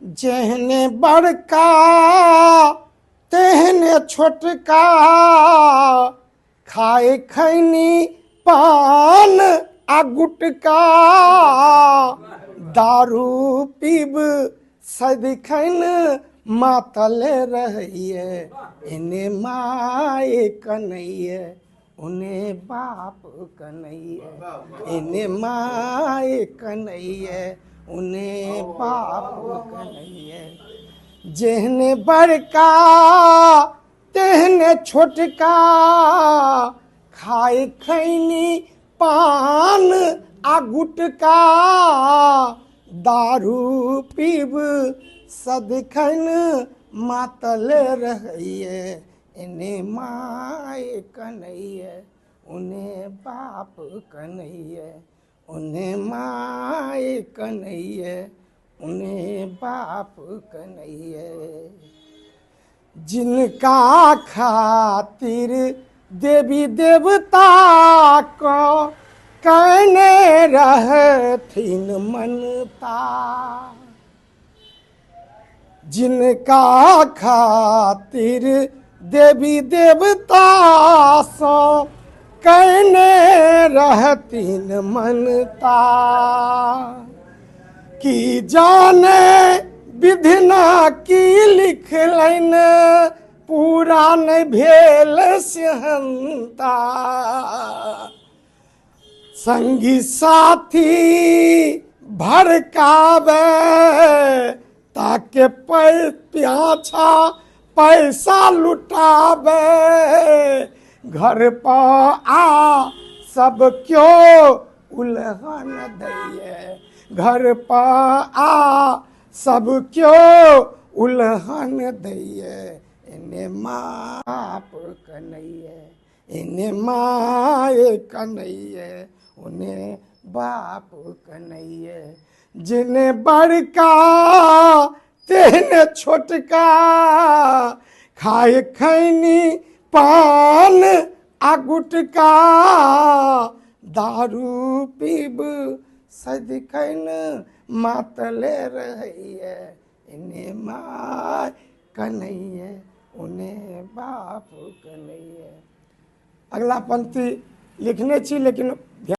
जेहने बड़का तेहने छोटका, खाए खैनी पान आ गुटका, दारू पीब सदिखन मातल रहिए, इन्हें माए कन्हैया उन्हें बाप कन्हैया, इन्हें माए कन्हैया उन्हें बाप कन्हैया। जेहने बड़का तेहने छोटका, खाए खैनी पान आ गुटका, दारू पीब सदिखन मातल रहिए, इन्हें माए कन्हैया उन्हें बाप कन्हैया, उन्हें माए कन्हैया उन्हें बाप कन्हैया। जिनका खातिर देवी देवता को कहने रहथिन मनता, जिनका खातिर देवी देवता सो कहने रहथिन मनता, की जाने विधिना की लिखलन पूरा न भेल सेहंता, संगी साथी भड़कावे ताके प्याछा पैसा लुटावे, घर पर आ सब क्यों उल्हन दैये, घर पर आ सब क्यों उल्हन दैये, इन्हें माप कन्हैया इन्हें माए कन्हैया उन्हें बाप कन्हैया। जिन्हें बड़का तेहने छोटका, खाए खैनी पान आ गुटका, दारू पीब सदिखन मातले रहिए, इन्हें माय कन्हैया उन्हें बाप कन्हैया। अगला पंक्ति लिखने छी लेकिन